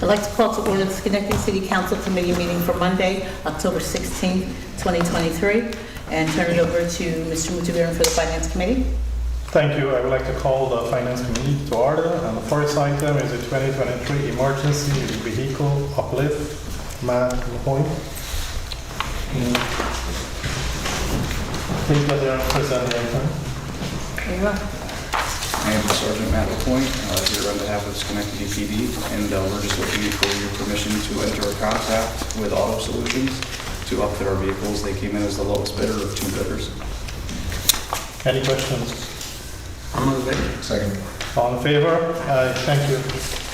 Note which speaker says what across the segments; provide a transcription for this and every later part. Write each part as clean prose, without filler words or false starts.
Speaker 1: I'd like to call to order the Schenectady City Council Committee meeting for Monday, October 16th, 2023, and turn it over to Mr. Mutaviran for the Finance Committee.
Speaker 2: Thank you. I would like to call the Finance Committee to order. And the first item is the 2023 Emergency Vehicle Uplift. Matt LaPointe. Please let the present the item.
Speaker 1: There you are.
Speaker 3: I am Sergeant Matt LaPointe, here on behalf of Schenectady PD, and we're just looking for your permission to enter a contract with Auto Solutions to upfit our vehicles. They came in as the lowest bidder of 2 bidders.
Speaker 2: Any questions?
Speaker 4: I'll move it.
Speaker 3: Second.
Speaker 2: All in favor? Thank you.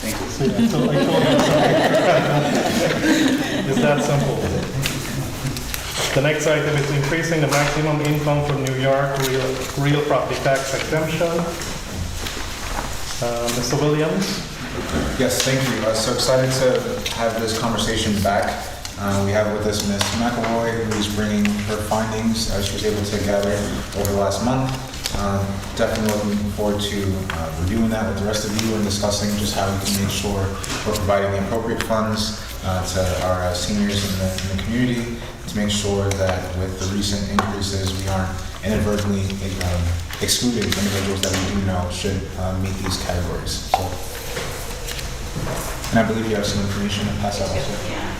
Speaker 3: Thank you.
Speaker 2: See, I told you so. It's that simple. The next item is increasing the maximum income from New York real property tax exemption. Mr. Williams?
Speaker 4: Yes, thank you. So excited to have this conversation back. We have with us Ms. McElroy, who's bringing her findings she was able to gather over the last month. Definitely looking forward to reviewing that with the rest of you and discussing just how we can make sure we're providing the appropriate funds to our seniors in the community to make sure that with the recent increases we aren't inadvertently excluding individuals that we do know should meet these categories. So, and I believe you have some information to pass out also.
Speaker 5: Yeah.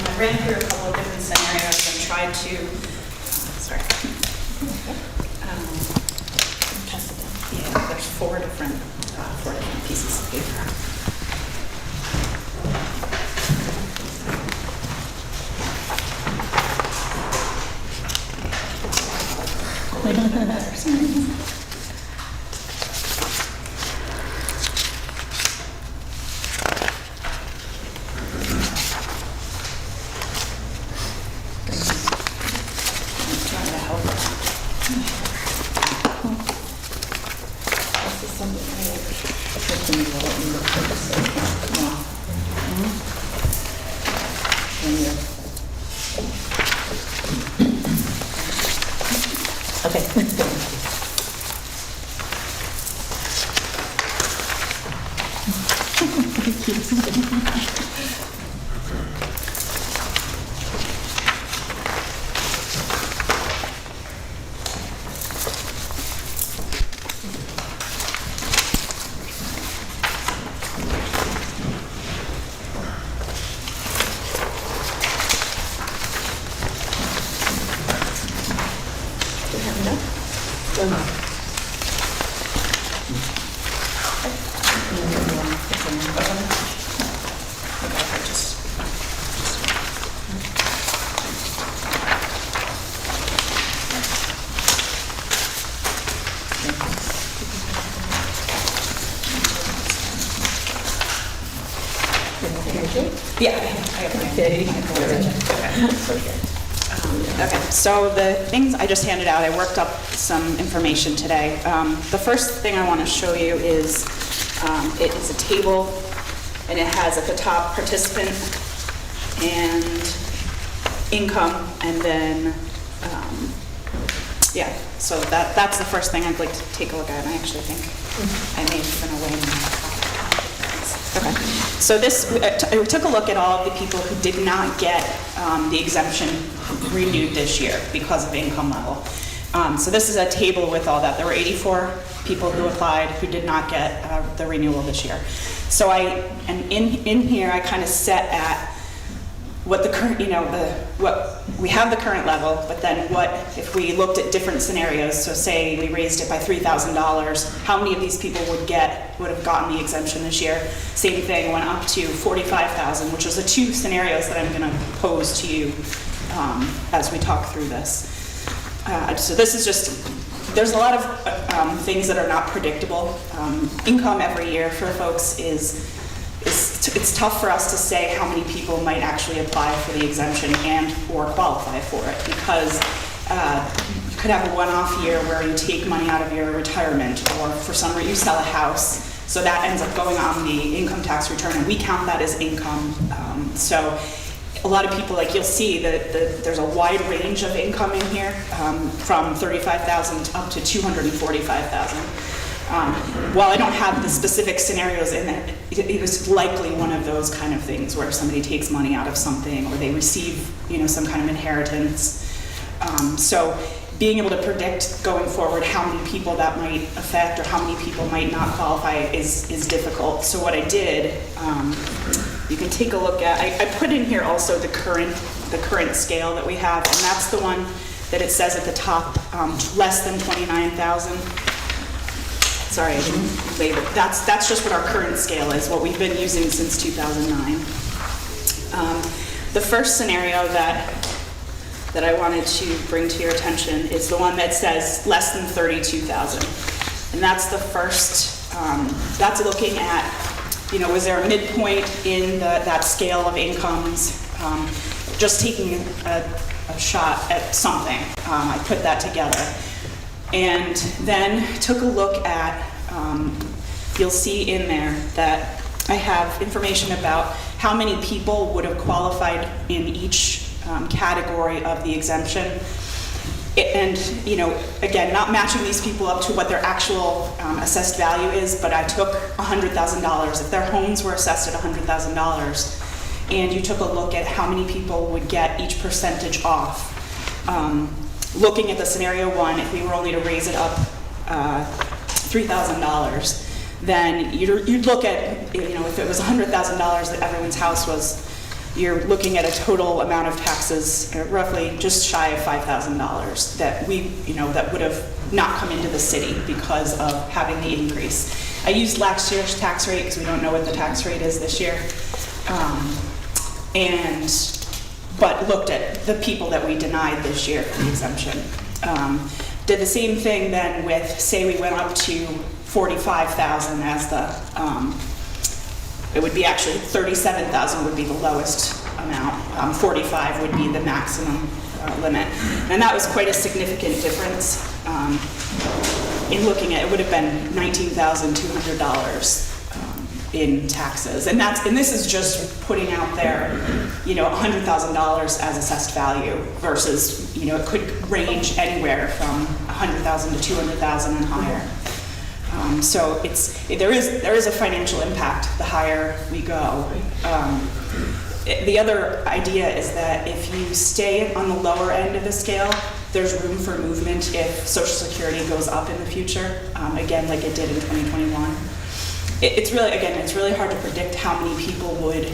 Speaker 5: I ran through a couple of different scenarios and tried to, yeah, there's four different pieces of paper. Yeah, okay, so the things I just handed out, I worked up some information today. The first thing I want to show you is it is a table, and it has at the top participant and income, and then yeah, so that's the first thing I'd like to take a look at, and I actually think I may have given away my. Okay, so this, we took a look at all of the people who did not get the exemption renewed this year because of income level. So this is a table with all that. There were 84 people who applied who did not get the renewal this year. So in here I kind of set at what the current, what we have the current level, but then what if we looked at different scenarios? So say we raised it by $3,000, how many of these people would have gotten the exemption this year? Same thing, went up to $45,000, which is the two scenarios that I'm going to pose to you as we talk through this. So this is just, there's a lot of things that are not predictable. Income every year for folks it's tough for us to say how many people might actually apply for the exemption and or qualify for it, because you could have a one-off year where you take money out of your retirement, or for some reason you sell a house, so that ends up going on the income tax return, and we count that as income. So a lot of people, like you'll see that there's a wide range of income in here, from $35,000 up to $245,000. While I don't have the specific scenarios in it, it was likely one of those kind of things where somebody takes money out of something or they receive, some kind of inheritance. So being able to predict going forward how many people that might affect or how many people might not qualify is difficult. So what I did, you can take a look at, I put in here also the current scale that we have, and that's the one that it says at the top, less than 29,000. Sorry, I didn't label it. That's just what our current scale is, what we've been using since 2009. The first scenario that I wanted to bring to your attention is the one that says less than 32,000. And that's the first, that's looking at, was there a midpoint in that scale of incomes? Just taking a shot at something. I put that together. And then took a look at, you'll see in there that I have information about how many people would have qualified in each category of the exemption. And, again, not matching these people up to what their actual assessed value is, but I took $100,000. If their homes were assessed at $100,000, and you took a look at how many people would get each percentage off, looking at the scenario one, if we were only to raise it up $3,000, then you'd look at, if it was $100,000 that everyone's house was, you're looking at a total amount of taxes, roughly just shy of $5,000 that that would have not come into the city because of having the increase. I used last year's tax rate because we don't know what the tax rate is this year. But looked at the people that we denied this year for the exemption. Did the same thing then with, say we went up to 45,000 as the, it would be actually 37,000 would be the lowest amount. 45 would be the maximum limit. And that was quite a significant difference. In looking at it, would have been $19,200 in taxes. And this is just putting out there, $100,000 as assessed value versus, it could range anywhere from 100,000 to 200,000 and higher. So there is a financial impact the higher we go. The other idea is that if you stay on the lower end of the scale, there's room for movement if Social Security goes up in the future, again, like it did in 2021. It's really hard to predict how many people would,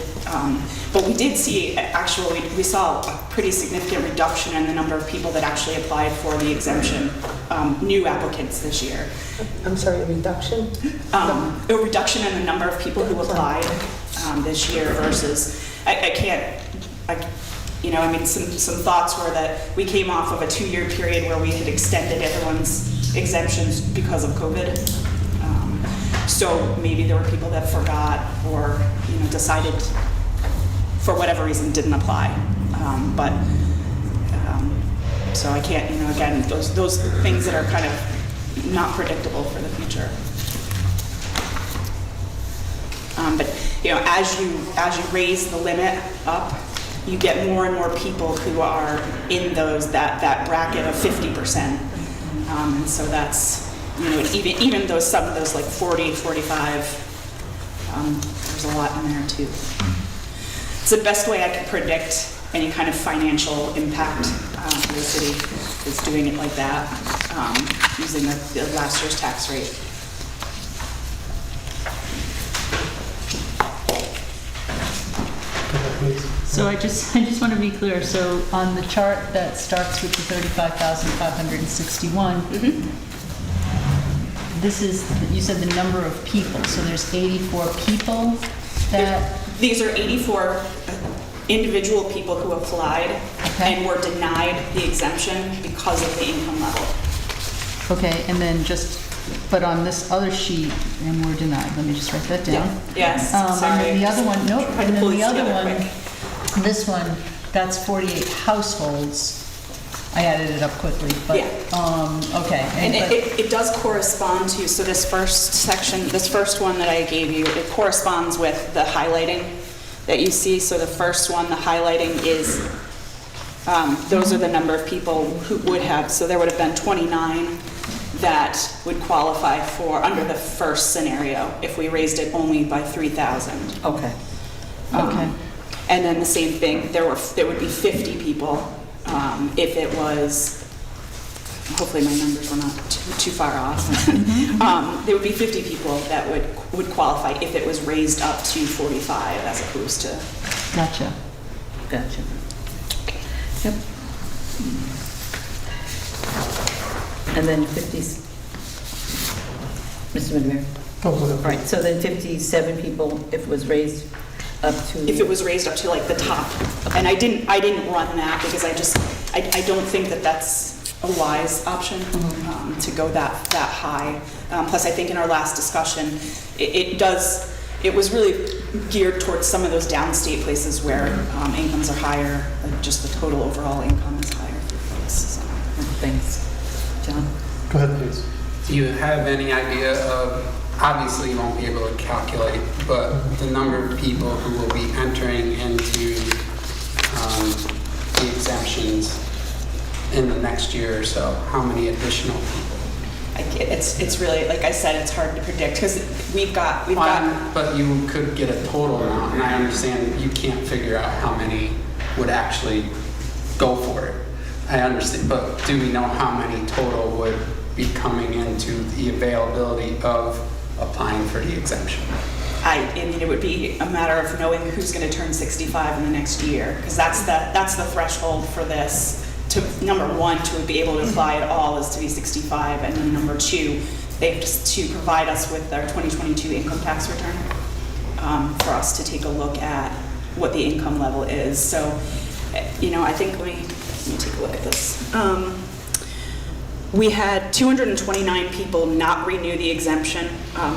Speaker 5: but we did see, actually, we saw a pretty significant reduction in the number of people that actually applied for the exemption, new applicants this year.
Speaker 6: I'm sorry, a reduction?
Speaker 5: A reduction in the number of people who applied this year versus, some thoughts were that we came off of a 2-year period where we had extended everyone's exemptions because of COVID. So maybe there were people that forgot or, decided for whatever reason didn't apply. So I can't, again, those things that are kind of not predictable for the future. As you raise the limit up, you get more and more people who are in that bracket of 50%. And so that's, even though some of those like 40, 45, there's a lot in there too. It's the best way I can predict any kind of financial impact for the city is doing it like that, using the last year's tax rate.
Speaker 7: So I just want to be clear. So on the chart that starts with the 35,561, this is, you said the number of people. So there's 84 people that...
Speaker 5: These are 84 individual people who applied and were denied the exemption because of the income level.
Speaker 7: Okay, and then but on this other sheet, and we're denied. Let me just write that down.
Speaker 5: Yeah. Yes, sorry.
Speaker 7: And then the other one, nope. And then the other one,
Speaker 5: quick.
Speaker 7: this one, that's 48 households. I added it up quickly, but, okay.
Speaker 5: And it does correspond to, so this first section, this first one that I gave you, it corresponds with the highlighting that you see. So the first one, the highlighting is, those are the number of people who would have, so there would have been 29 that would qualify for, under the first scenario, if we raised it only by 3,000.
Speaker 1: Okay.
Speaker 7: Okay.
Speaker 5: And then the same thing, there would be 50 people if it was, hopefully my numbers were not too far off. There would be 50 people that would qualify if it was raised up to 45 as opposed to.
Speaker 7: Gotcha.
Speaker 1: Gotcha. Yep. And then 50, Mr. McNair?
Speaker 2: Oh, go ahead.
Speaker 1: Right, so then 57 people if it was raised up to...
Speaker 5: If it was raised up to like the top. And I didn't run that because I don't think that that's a wise option to go that high. Plus, I think in our last discussion, it was really geared towards some of those downstate places where incomes are higher, like just the total overall income is higher for folks. So.
Speaker 1: Thanks. John?
Speaker 2: Go ahead, please.
Speaker 8: Do you have any idea of, obviously you won't be able to calculate, but the number of people who will be entering into the exemptions in the next year or so? How many additional people?
Speaker 5: It's really, like I said, it's hard to predict because we've got.
Speaker 8: But you could get a total amount, and I understand you can't figure out how many would actually go for it. I understand, but do we know how many total would be coming into the availability of applying for the exemption?
Speaker 5: I mean, it would be a matter of knowing who's going to turn 65 in the next year, because that's the threshold for this. To number one, to be able to apply at all is to be 65, and then number two, they have to provide us with their 2022 income tax return for us to take a look at what the income level is. So, I think let me take a look at this. We had 229 people not renew the exemption,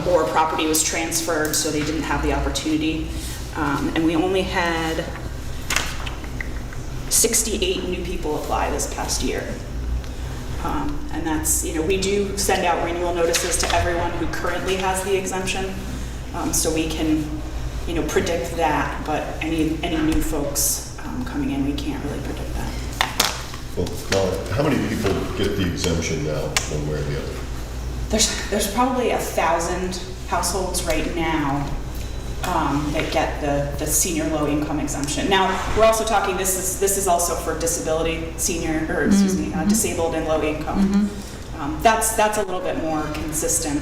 Speaker 5: or property was transferred, so they didn't have the opportunity. And we only had 68 new people apply this past year. And that's, we do send out renewal notices to everyone who currently has the exemption, so we can, predict that, but any new folks coming in, we can't really predict that.
Speaker 9: Well, now, how many people get the exemption now, one way or the other?
Speaker 5: There's probably 1,000 households right now that get the senior low income exemption. Now, we're also talking, this is also for disability senior, or excuse me, disabled and low income. That's a little bit more consistent.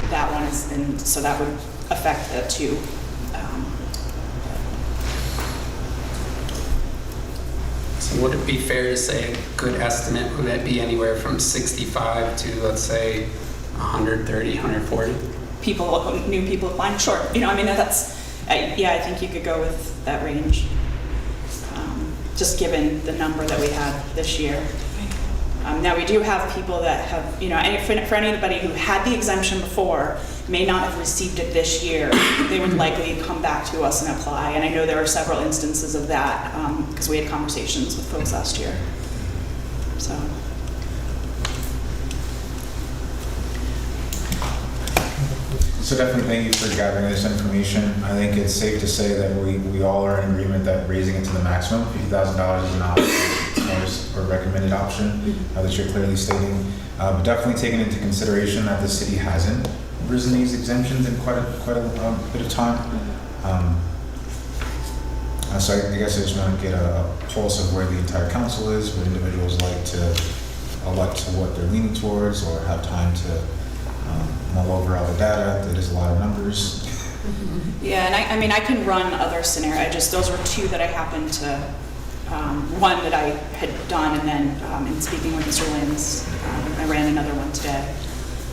Speaker 5: That one is, and so that would affect the two.
Speaker 8: So would it be fair to say a good estimate, would that be anywhere from 65 to, let's say, 130, 140?
Speaker 5: New people applying? Sure. I think you could go with that range, just given the number that we had this year. Now, we do have people that have, for anybody who had the exemption before, may not have received it this year, they would likely come back to us and apply. And I know there are several instances of that because we had conversations with folks last year. So.
Speaker 4: So definitely thank you for gathering this information. I think it's safe to say that we all are in agreement that raising it to the maximum, $50,000 is an option, or recommended option that you're clearly stating. But definitely taking into consideration that the city hasn't risen these exemptions in quite a bit of time. So I guess I just want to get a pulse of where the entire council is, what individuals like to elect to what they're leaning towards, or have time to mull over all the data. That is a lot of numbers.
Speaker 5: Yeah, and I can run other scenarios. Those were two that I happened to, one that I had done, and then in speaking with Mr. Lynn's, I ran another one today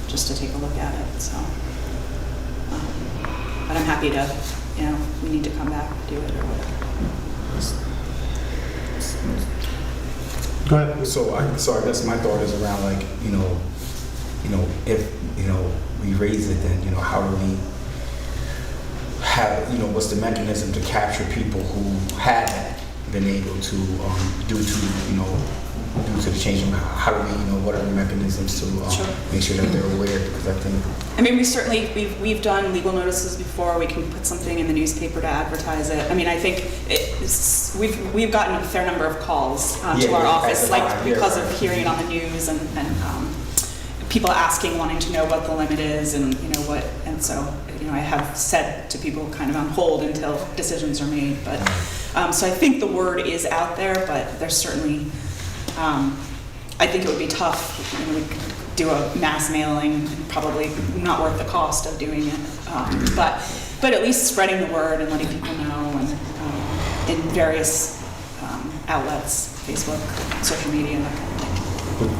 Speaker 5: just to take a look at it. So, but I'm happy to, we need to come back and do it or whatever.
Speaker 2: Go ahead.
Speaker 10: So I guess my thought is around if we raise it, then how do we have what's the mechanism to capture people who had been able to, due to the change, how do we, what are the mechanisms to
Speaker 5: Sure.
Speaker 10: make sure that they're aware? Because I think
Speaker 5: I mean, we've done legal notices before. We can put something in the newspaper to advertise it. I mean, I think we've gotten a fair number of calls to our office, like because of hearing it on the news and people asking, wanting to know what the limit is and what. And so I have said to people kind of on hold until decisions are made. But so I think the word is out there, but there's certainly. I think it would be tough. We could do a mass mailing, probably not worth the cost of doing it. But at least spreading the word and letting people know, and in various outlets, Facebook, social media, that kind of thing.
Speaker 10: But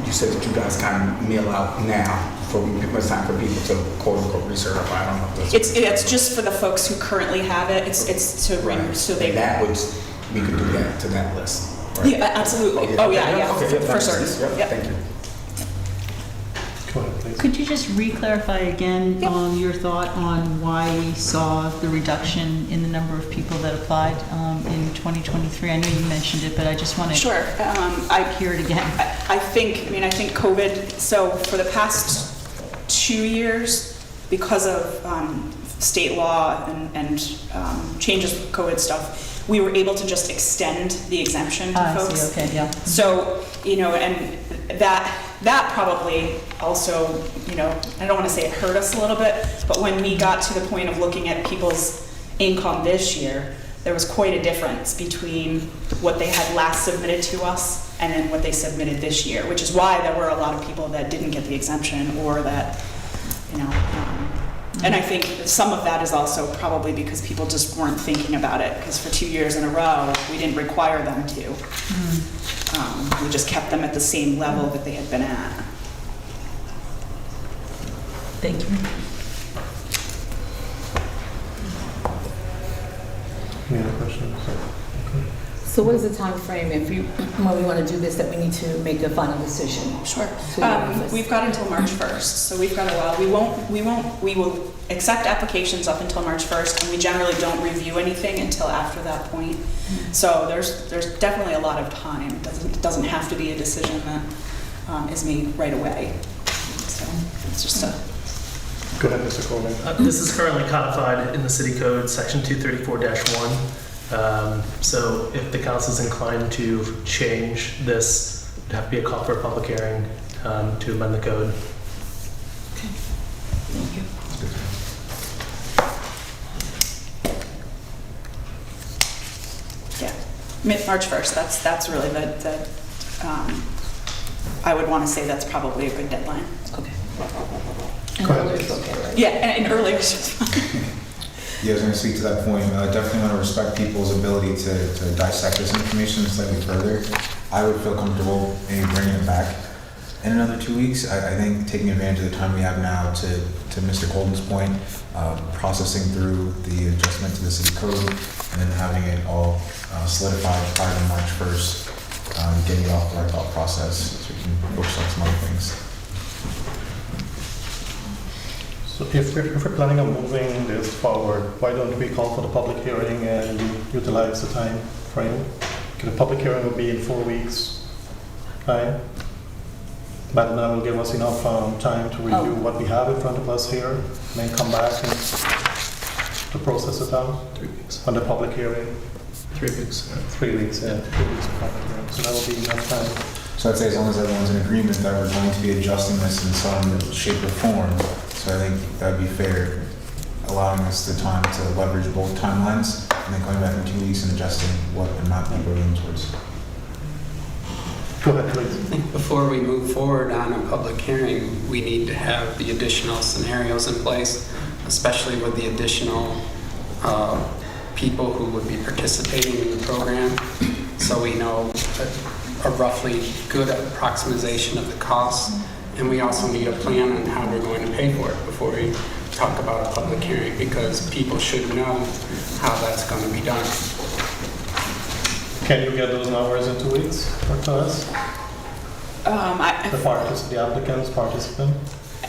Speaker 10: you said that you guys kind of mail out now for it's time for people to quote unquote recertify. I don't know if that's
Speaker 5: It's just for the folks who currently have it. It's to
Speaker 10: right.
Speaker 5: so they.
Speaker 10: And that would we could do that to that list. Right?
Speaker 5: Yeah, absolutely.
Speaker 10: Okay.
Speaker 5: Oh yeah,
Speaker 10: Okay,
Speaker 5: for certain.
Speaker 10: Yep.
Speaker 5: Yep.
Speaker 10: Thank you.
Speaker 2: Go ahead, please.
Speaker 7: Could you just re-clarify again your thought on why we saw the reduction in the number of people that applied in 2023? I know you mentioned it, but I just want to
Speaker 5: Sure.
Speaker 7: hear it again.
Speaker 5: I think COVID, so for the past 2 years, because of state law and changes with COVID stuff, we were able to just extend the exemption to folks.
Speaker 7: See, okay, yeah.
Speaker 5: So, and that probably also, I don't want to say it hurt us a little bit, but when we got to the point of looking at people's income this year, there was quite a difference between what they had last submitted to us and then what they submitted this year, which is why there were a lot of people that didn't get the exemption or that, and I think some of that is also probably because people just weren't thinking about it, because for 2 years in a row, we didn't require them to. We just kept them at the same level that they had been at.
Speaker 7: Thank you.
Speaker 2: Any other questions? Okay.
Speaker 1: So what is the time frame when we want to do this, that we need to make a final decision?
Speaker 5: Sure.
Speaker 1: To the office?
Speaker 5: We've got until March 1st, so we've got a while. We will accept applications up until March 1st, and we generally don't review anything until after that point. So there's definitely a lot of time. It doesn't have to be a decision that is made right away. So it's just a.
Speaker 2: Go ahead, Mr. Coleman.
Speaker 11: This is currently codified in the city code, section 234-1. So if the council is inclined to change this, it'd have to be a call for a public hearing to amend the code.
Speaker 1: Okay. Thank you.
Speaker 5: Yeah, March 1st. That's really the I would want to say that's probably a good deadline.
Speaker 1: Okay.
Speaker 2: Go ahead.
Speaker 1: earlier is okay, right?
Speaker 5: Yeah, and earlier is just fine.
Speaker 4: Yeah, I was going to speak to that point. I definitely want to respect people's ability to dissect this information slightly further. I would feel comfortable in bringing it back in another 2 weeks. I think taking advantage of the time we have now to Mr. Colden's point, processing through the adjustment to the city code and then having it all solidified prior to March 1st, getting it off the right thought process so we can focus on some other things.
Speaker 2: So if we're planning on moving this forward, why don't we call for the public hearing and utilize the time frame? The public hearing will be in 4 weeks' time. But that will give us enough time to review what we have in front of us here, and then come back and to process it out
Speaker 11: 3 weeks.
Speaker 2: on the public hearing.
Speaker 11: 3 weeks.
Speaker 2: 3 weeks, yeah, 3 weeks of public hearing. So that will be enough time.
Speaker 4: So I'd say as long as everyone's in agreement that we're going to be adjusting this in some shape or form, so I think that'd be fair, allowing us the time to leverage both timelines and then coming back in 2 weeks and adjusting what amount we're going towards.
Speaker 2: Go ahead, please.
Speaker 8: I think before we move forward on a public hearing, we need to have the additional scenarios in place, especially with the additional people who would be participating in the program, so we know a roughly good approximation of the costs. And we also need a plan on how we're going to pay for it before we talk about a public hearing, because people should know how that's going to be done.
Speaker 2: Can you get those numbers in 2 weeks for us? The applicants, participant?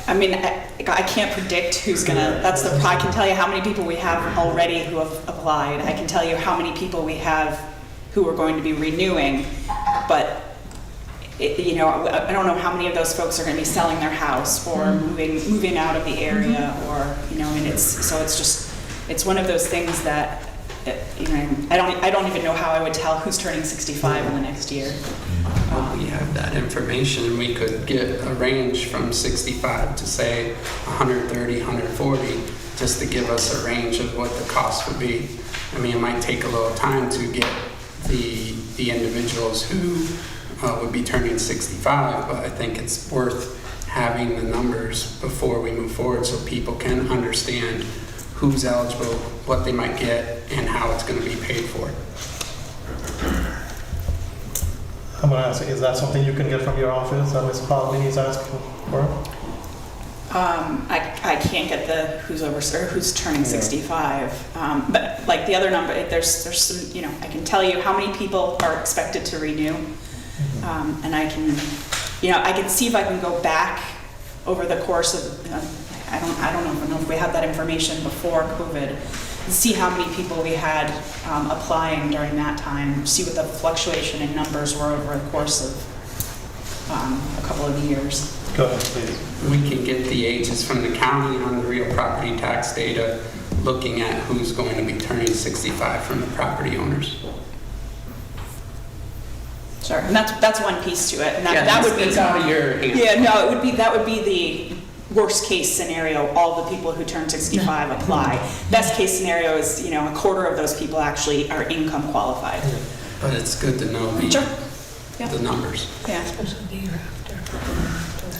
Speaker 5: I mean, I can't predict who's gonna, I can tell you how many people we have already who have applied. I can tell you how many people we have who are going to be renewing, but you know, I don't know how many of those folks are going to be selling their house or moving out of the area, or you know, and it's one of those things that you know, I don't even know how I would tell who's turning 65 in the next year.
Speaker 8: Well, we have that information. We could get a range from 65 to say 130, 140, just to give us a range of what the cost would be. I mean, it might take a little time to get the individuals who would be turning 65, but I think it's worth having the numbers before we move forward so people can understand who's eligible, what they might get, and how it's going to be paid for.
Speaker 2: I'm gonna ask, is that something you can get from your office that Ms. Pauline is asking for?
Speaker 5: I can't get the who's turning 65, but like the other number, there's some, you know, I can tell you how many people are expected to renew, and I can, you know, I can see if I can go back over the course of, I don't know if we have that information before COVID, see how many people we had applying during that time, see what the fluctuation in numbers were over the course of a couple of years.
Speaker 2: Go ahead, please.
Speaker 8: We can get the ages from the county on the real property tax data, looking at who's going to be turning 65 from the property owners.
Speaker 5: Sure, and that's one piece to it, and
Speaker 8: Yeah,
Speaker 5: that would be
Speaker 8: it's out of your hands.
Speaker 5: Yeah, no, that would be the worst case scenario. All the people who turn 65 apply. Best case scenario is, you know, a quarter of those people actually are income qualified.
Speaker 8: But it's good to know
Speaker 5: Sure. Yeah.
Speaker 8: the numbers.
Speaker 5: Yeah.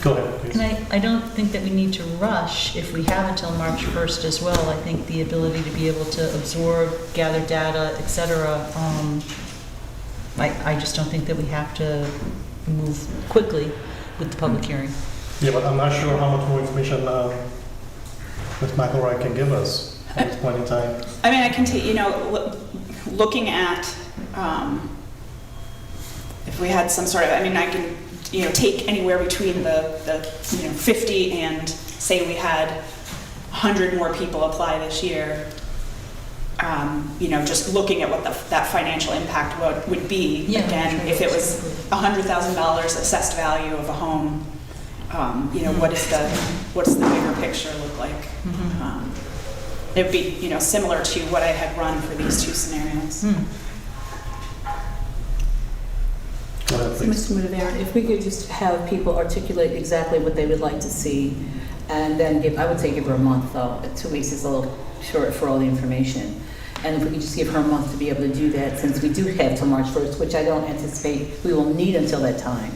Speaker 2: Go ahead, please.
Speaker 7: And I don't think that we need to rush if we have until March 1st as well. I think the ability to be able to absorb, gather data, et cetera, I just don't think that we have to move quickly with the public hearing.
Speaker 2: Yeah, but I'm not sure how much more information Ms. McElroy can give us at this point in time.
Speaker 5: I mean, I can take, you know, looking at if we had some sort of, I mean, I can, you know, take anywhere between the 50 and say we had 100 more people apply this year. You know, just looking at what that financial impact would be.
Speaker 7: Yeah,
Speaker 5: again,
Speaker 7: sure.
Speaker 5: if it was $100,000 assessed value of a home, you know, what does the bigger picture look like? It would be, you know, similar to what I had run for these two scenarios.
Speaker 2: Go ahead,
Speaker 1: So,
Speaker 2: please.
Speaker 1: Mr. Mudavaren, if we could just have people articulate exactly what they would like to see, and then I would say give her a month, though. 2 weeks is a little short for all the information. And if we could just give her a month to be able to do that, since we do have till March 1st, which I don't anticipate we will need until that time.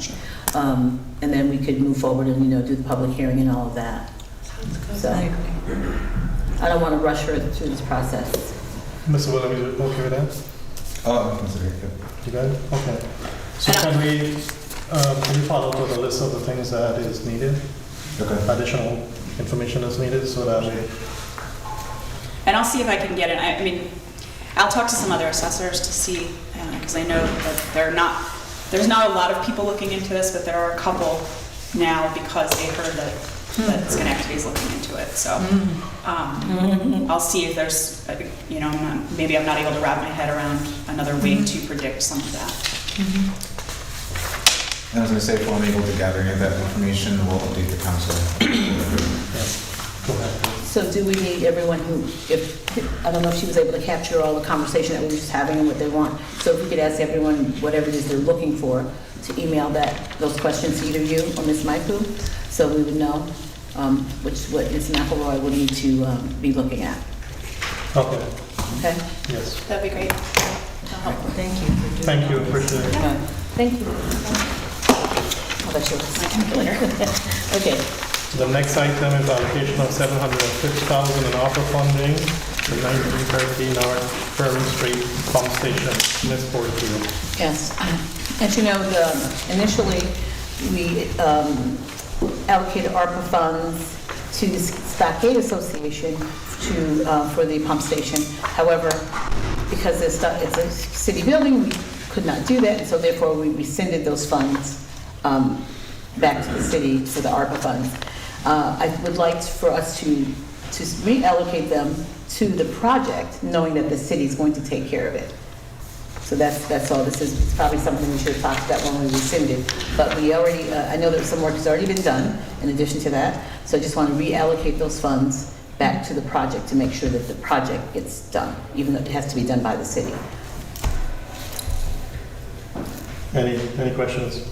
Speaker 1: And then we could move forward and, you know, do the public hearing and all of that. So, I don't want to rush her through this process.
Speaker 2: Mr. Williams, you okay with that?
Speaker 4: Oh, I consider it good.
Speaker 2: You got it? Okay. So can you follow through the list of the things that is needed?
Speaker 4: Okay.
Speaker 2: Additional information that's needed so that we...
Speaker 5: And I'll see if I can get it. I mean, I'll talk to some other assessors to see, because I know that there's not a lot of people looking into this, but there are a couple now because they heard that Schenectady is looking into it. So I'll see if there's, you know, maybe I'm not able to wrap my head around another way to predict some of that.
Speaker 4: And I was going to say, if I'm able to gather any of that information, we'll update the council.
Speaker 2: Go ahead.
Speaker 1: So do we need everyone who, I don't know if she was able to capture all the conversation that we were just having and what they want. So if we could ask everyone whatever it is they're looking for to email those questions to either you or Ms. Maipu, so we would know what Ms. McElroy would need to be looking at.
Speaker 2: Okay,
Speaker 1: Okay?
Speaker 2: yes.
Speaker 5: That'd be great.
Speaker 7: Thank you for doing
Speaker 2: Thank you,
Speaker 7: all this.
Speaker 2: appreciate it.
Speaker 1: Thank you. Oh, that's yours.
Speaker 5: My calculator.
Speaker 1: Okay.
Speaker 2: The next item is allocation of $750,000 in ARPA funding for 9313 North Furman Street Pump Station, Ms. Porterfield.
Speaker 1: Yes. As you know, initially, we allocated ARPA funds to the Stockade Association for the pump station. However, because it's a city building, we could not do that, and so therefore we rescinded those funds back to the city for the ARPA funds. I would like for us to reallocate them to the project, knowing that the city is going to take care of it. So that's all this is. It's probably something we should have talked about when we rescinded. But we already, I know that some work has already been done in addition to that. So I just want to reallocate those funds back to the project to make sure that the project gets done, even though it has to be done by the city.
Speaker 2: Any questions?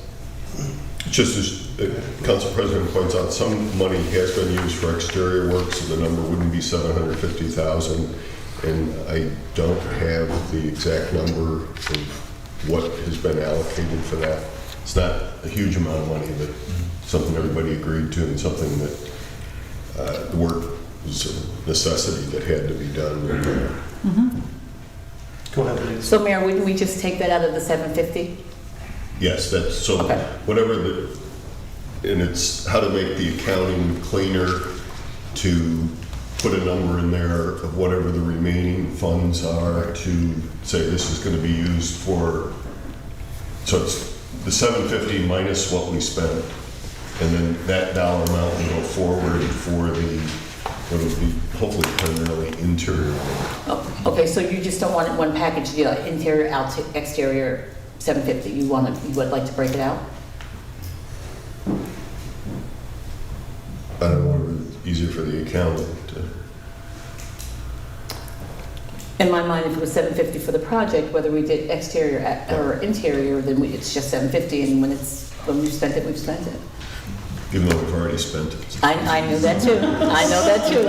Speaker 9: Just as Council President points out, some money has been used for exterior work, so the number wouldn't be 750,000. And I don't have the exact number of what has been allocated for that. It's not a huge amount of money, but something everybody agreed to and something that the work was a necessity that had to be done.
Speaker 2: Go ahead, please.
Speaker 1: So Mayor, wouldn't we just take that out of the 750?
Speaker 9: Yes, that's, so
Speaker 1: Okay.
Speaker 9: whatever and it's how to make the accounting cleaner to put a number in there of whatever the remaining funds are to say this is going to be used for, so it's the 750 minus what we spent, and then that dollar amount will go forward for the, what will be hopefully primarily interior work.
Speaker 1: Oh, okay, so you just don't want it one package deal, interior, exterior, 750. You would like to break it out?
Speaker 9: I don't know, whatever is easier for the accountant to.
Speaker 1: In my mind, if it was 750 for the project, whether we did exterior or interior, then it's just 750, and when we've spent it, we've spent it.
Speaker 9: Even though we've already spent it.
Speaker 1: I know that too. I know that too.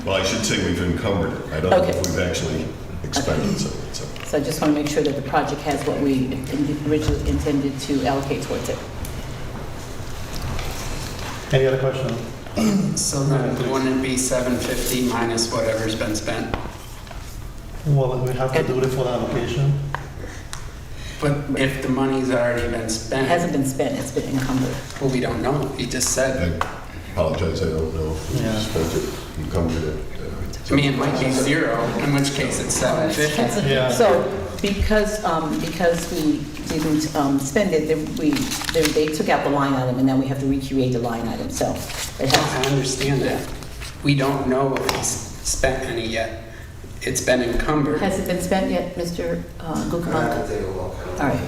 Speaker 9: Well, I should say we've encumbered it. I don't know
Speaker 1: Okay.
Speaker 9: if we've actually expended some of it. So.
Speaker 1: So I just want to make sure that the project has what we originally intended to allocate towards it.
Speaker 2: Any other questions?
Speaker 8: So then wouldn't it be 750 minus whatever's been spent?
Speaker 2: Well, we have to do the full allocation.
Speaker 8: But if the money's already been
Speaker 1: It
Speaker 8: spent,
Speaker 1: hasn't been spent, it's been encumbered.
Speaker 8: well, we don't know. He just said,
Speaker 9: I apologize, I don't know if we
Speaker 2: Yeah.
Speaker 9: spent it, encumbered it.
Speaker 8: I mean, it might be zero, in which case it's 750.
Speaker 2: Yeah.
Speaker 1: So because we didn't spend it, they took out the line item, and now we have to recreate the line item, so it has.
Speaker 8: I understand that. We don't know if he's spent any yet. It's been encumbered.
Speaker 1: Has it been spent yet, Mr. Gukamak? All right.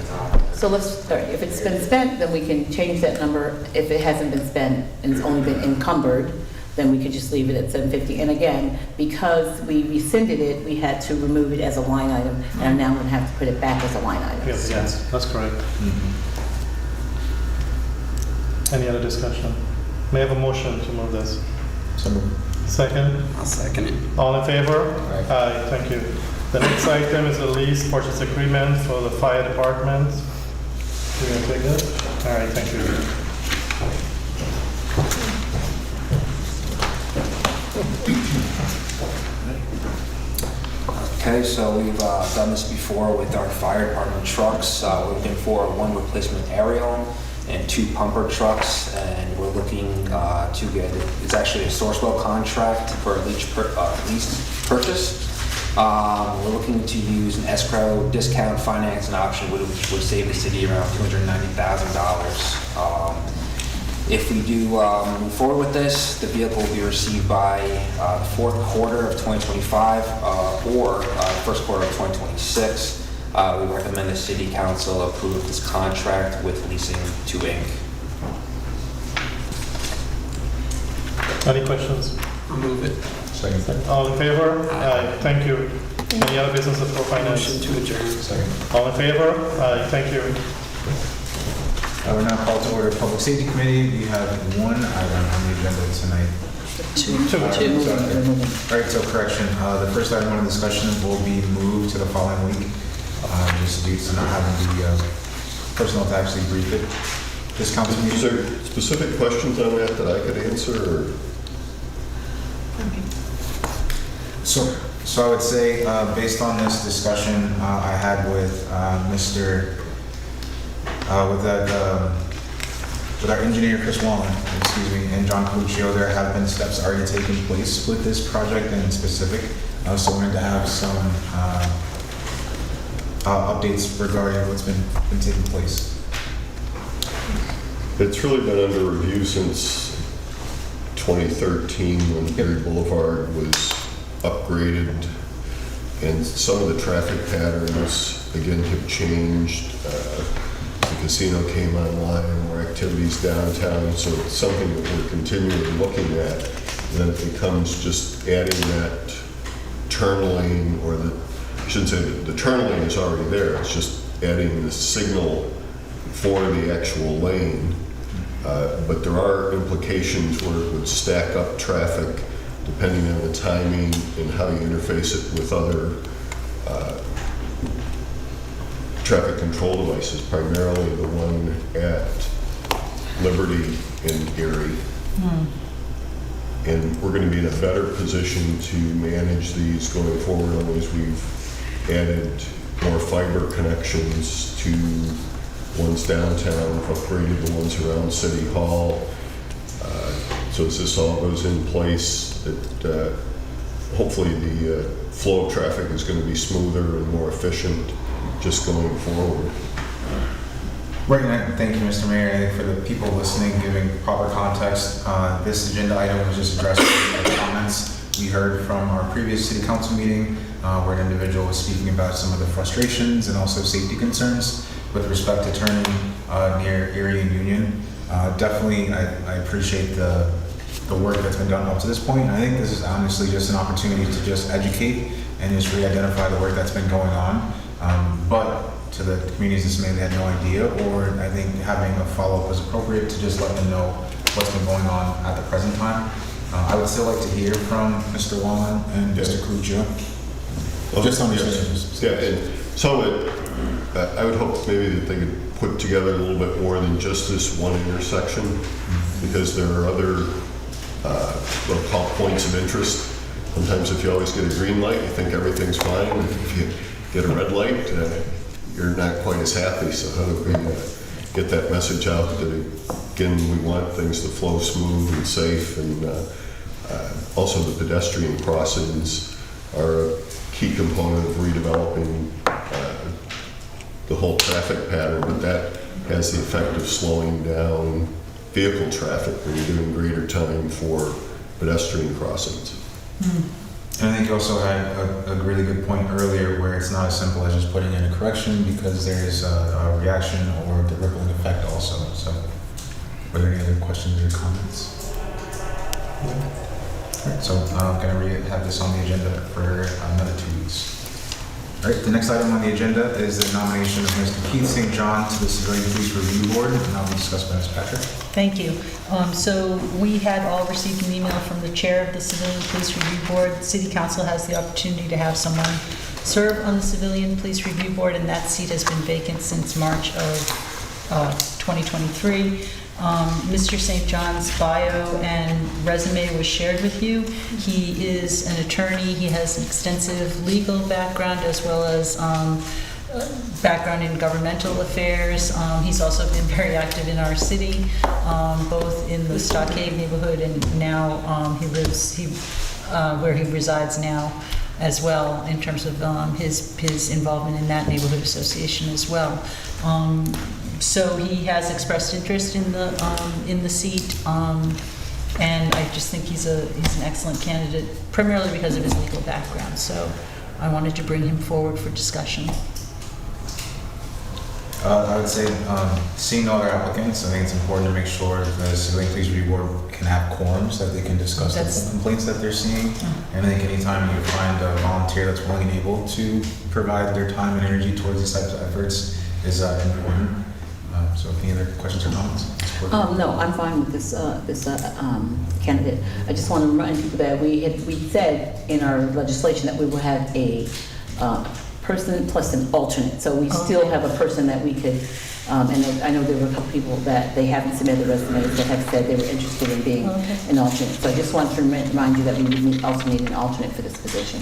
Speaker 1: So all right, if it's been spent, then we can change that number. If it hasn't been spent and it's only been encumbered, then we could just leave it at 750. And again, because we rescinded it, we had to remove it as a line item, and I'm now going to have to put it back as a line item.
Speaker 2: Yes, that's correct. Any other discussion? May I have a motion to move this? Second?
Speaker 8: I'll second it.
Speaker 2: All in favor? Aye, thank you. The next item is the lease purchase agreement for the fire department. You're going to take that? All right, thank you.
Speaker 12: Okay, so we've done this before with our fire department trucks. We're looking for one replacement aerial and 2 pumper trucks, and we're looking to get, it's actually a Sourcewell contract for a lease purchase. We're looking to use an escrow discount financing option, which would save the city around $290,000. If we do move forward with this, the vehicle will be received by the fourth quarter of 2025 or first quarter of 2026. We recommend the City Council approve this contract with Leasing to Inc.
Speaker 2: Any questions?
Speaker 8: I'll move it.
Speaker 2: All in favor? Aye, thank you. Any other businesses for finance?
Speaker 8: Motion to adjourn.
Speaker 2: All in favor? Aye, thank you.
Speaker 4: We're now called to order Public Safety Committee. We have one item on the agenda tonight.
Speaker 1: Two.
Speaker 4: All right, so correction, the first item on discussion will be moved to the following week, just due to not having the personnel to actually brief it. This council
Speaker 9: Is
Speaker 4: meeting.
Speaker 9: there specific questions on that that I could answer, or?
Speaker 4: So I would say, based on this discussion I had with with our engineer Chris Wallen, and John Coluccio, there have been steps already taking place with this project in specific. So we're going to have some updates regarding what's been taking place.
Speaker 9: It's really been under review since 2013 when Berry Boulevard was upgraded, and some of the traffic patterns again, have changed. The casino came online, more activities downtown, so it's something that we're continually looking at. And then it becomes just adding that turn lane, or I shouldn't say that the turn lane is already there, it's just adding the signal for the actual lane. But there are implications where it would stack up traffic depending on the timing and how you interface it with other traffic control devices, primarily the one at Liberty and Erie. And we're going to be in a better position to manage these going forward, only as we've added more fiber connections to ones downtown, we've upgraded the ones around City Hall. So as this all goes in place, that hopefully the flow of traffic is going to be smoother and more efficient just going forward.
Speaker 4: Right, and thank you, Mr. Mayor. I think for the people listening, giving proper context, this agenda item was just addressing the comments we heard from our previous city council meeting, where an individual was speaking about some of the frustrations and also safety concerns with respect to turning near Erie and Union. Definitely, I appreciate the work that's been done up to this point. And I think this is honestly just an opportunity to just educate and just re-identify the work that's been going on. But to the community's dismay, they had no idea, or I think having a follow-up was appropriate to just let them know what's been going on at the present time. I would still like to hear from Mr. Wallen and Mr. Klucha. Just on these issues.
Speaker 9: Yeah, and some of it, I would hope maybe that they could put together a little bit more than just this one intersection, because there are other what I'll call points of interest. Sometimes if you always get a green light, you think everything's fine. If you get a red light, you're not quite as happy. So how do we get that message out that, again, we want things to flow smooth and safe, and also the pedestrian crossings are a key component of redeveloping the whole traffic pattern, but that has the effect of slowing down vehicle traffic when you're doing greater time for pedestrian crossings.
Speaker 4: And I think you also had a really good point earlier, where it's not as simple as just putting in a correction, because there's a reaction or the rippling effect also. So, were there any other questions or comments? All right, so I'm going to have this on the agenda for another 2 weeks. All right, the next item on the agenda is the nomination of Mr. Keith St. John to the Civilian Police Review Board, and that will be discussed by Ms. Patrick.
Speaker 7: Thank you. So we had all received an email from the chair of the Civilian Police Review Board. City Council has the opportunity to have someone serve on the Civilian Police Review Board, and that seat has been vacant since March of 2023. Mr. St. John's bio and resume was shared with you. He is an attorney. He has an extensive legal background as well as background in governmental affairs. He's also been very active in our city, both in the Stockade neighborhood and now he lives where he resides now as well, in terms of his involvement in that neighborhood association as well. So he has expressed interest in the seat, and I just think he's an excellent candidate, primarily because of his legal background. So I wanted to bring him forward for discussion.
Speaker 4: I would say, seeing no other applicants, I think it's important to make sure the Civilian Police Review Board can have quorums that they can discuss the complaints that they're seeing. And I think anytime you find a volunteer that's willing and able to provide their time and energy towards these types of efforts is important. So any other questions or comments?
Speaker 1: No, I'm fine with this candidate. I just want to remind people that we said in our legislation that we will have a person plus an alternate. So we still have a person that we could, and I know there were a couple people that they haven't submitted resumes that have said they were interested in being an alternate. So I just want to remind you that we would also need an alternate for this position.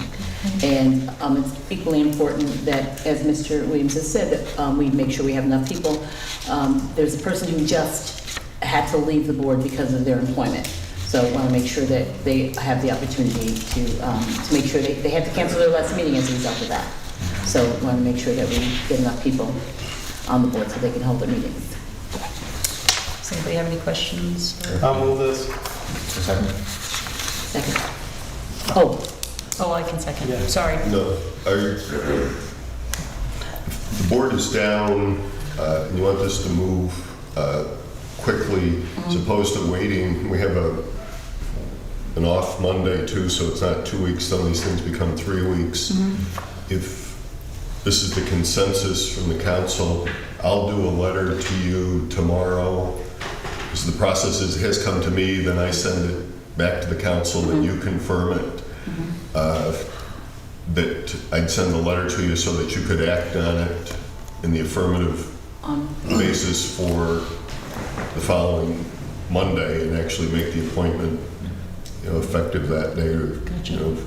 Speaker 1: And it's equally important that, as Mr. Williams has said, that we make sure we have enough people. There's a person who just had to leave the board because of their employment. So I want to make sure that they have the opportunity to make sure they had to cancel their last meeting as a result of that. So I want to make sure that we get enough people on the board so they can hold their meetings.
Speaker 7: Does anybody have any questions?
Speaker 2: I'll move this.
Speaker 4: Second.
Speaker 1: Second. Oh,
Speaker 7: I can second.
Speaker 2: Yeah.
Speaker 7: Sorry.
Speaker 9: No, are you, board is down, and you want this to move quickly, as opposed to waiting. We have an off Monday too, so it's not 2 weeks. Some of these things become 3 weeks. If this is the consensus from the council, I'll do a letter to you tomorrow. So the process is, it has come to me, then I send it back to the council, and you confirm it. That I'd send a letter to you so that you could act on it in the affirmative basis for the following Monday and actually make the appointment, effective that day, or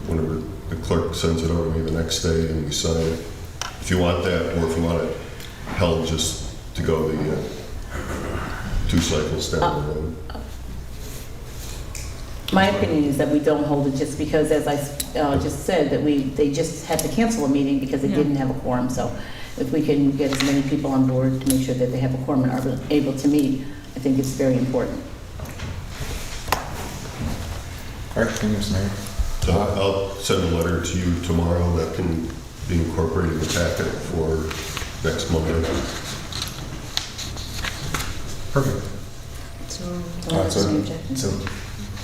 Speaker 9: whenever the clerk sends it over to me the next day and we sign it. If you want that, or if you want it held just to go the 2 cycles down the road.
Speaker 1: My opinion is that we don't hold it, just because, as I just said, that they just had to cancel a meeting because they didn't have a quorum. So if we can get as many people on board to make sure that they have a quorum and are able to meet, I think it's very important.
Speaker 4: All right, thank you, Mr. Mayor.
Speaker 9: So I'll send a letter to you tomorrow that can be incorporated in the packet for next Monday.
Speaker 4: Perfect.
Speaker 1: So,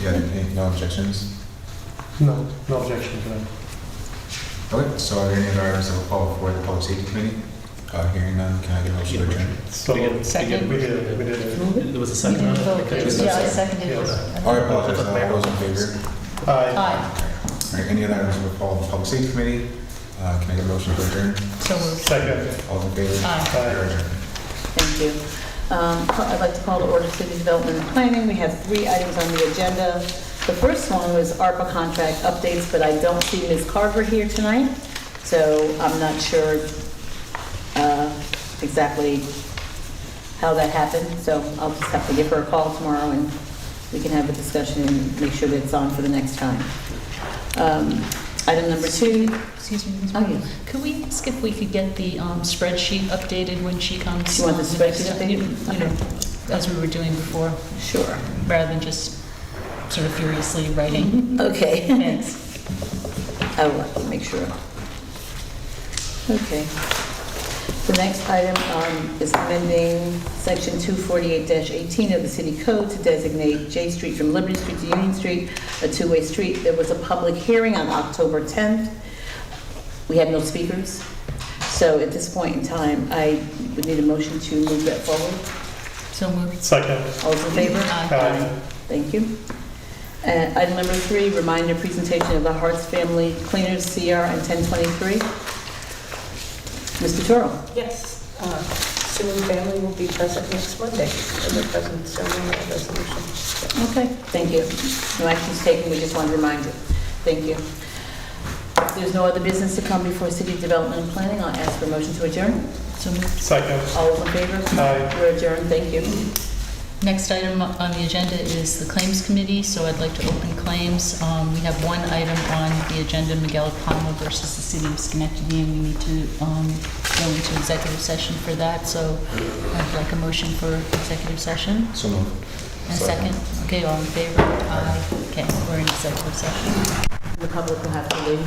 Speaker 4: Yeah, no objections?
Speaker 2: No objection to that.
Speaker 4: Okay, so are there any other items that will call before the Public Safety Committee? Hearing none, can I get a motion to adjourn?
Speaker 2: So,
Speaker 7: Second.
Speaker 2: we did it.
Speaker 11: There was a second on it?
Speaker 7: Yeah, I seconded it.
Speaker 4: Oh, I apologize, all those in favor?
Speaker 2: Aye.
Speaker 7: Aye.
Speaker 4: All right, any other items that will call the Public Safety Committee? Can I get a motion to adjourn?
Speaker 7: So moved.
Speaker 2: Second.
Speaker 4: All in favor?
Speaker 7: Aye.
Speaker 4: You're adjourned.
Speaker 1: thank you. I'd like to call to order City Development and Planning. We have 3 items on the agenda. The first one was ARPA contract updates, but I don't see Ms. Carver here tonight, so I'm not sure exactly how that happened. So I'll just have to give her a call tomorrow and we can have a discussion and make sure that it's on for the next time. Item number 2.
Speaker 7: Excuse me, Ms.
Speaker 1: Oh,
Speaker 7: Moore.
Speaker 1: yes.
Speaker 7: Could we ask if we could get the spreadsheet updated when she comes?
Speaker 1: You want the spreadsheet updated?
Speaker 7: You know, as we were doing before,
Speaker 1: Sure.
Speaker 7: rather than just sort of furiously writing.
Speaker 1: Okay.
Speaker 7: Thanks.
Speaker 1: I will make sure. Okay. The next item is amending Section 248-18 of the City Code to designate J Street from Liberty Street to Union Street a 2-way street. There was a public hearing on October 10th. We had no speakers. So at this point in time, I would need a motion to move that forward.
Speaker 7: So moved.
Speaker 2: Second.
Speaker 1: All those in favor?
Speaker 2: Aye.
Speaker 1: Thank you. Item number 3, reminder presentation of the Harts Family Cleaners CR on 1023. Mr. Toro.
Speaker 6: Yes. Sue and family will be present next Monday in the present ceremonial resolution.
Speaker 1: Okay, thank you. No action's taken, we just want to remind you. Thank you. If there's no other business to come before City Development and Planning, I'll ask for a motion to adjourn.
Speaker 7: So moved.
Speaker 2: Second.
Speaker 1: All those in favor?
Speaker 2: Aye.
Speaker 1: We're adjourned, thank you.
Speaker 7: Next item on the agenda is the Claims Committee, so I'd like to open claims. We have one item on the agenda, Miguel Palma versus the City of Schenectady, and we need to go into executive session for that, so I'd like a motion for executive session.
Speaker 4: So moved.
Speaker 7: And a second? Okay, all in favor? Aye. Okay, we're in executive session.
Speaker 1: The public will have to leave.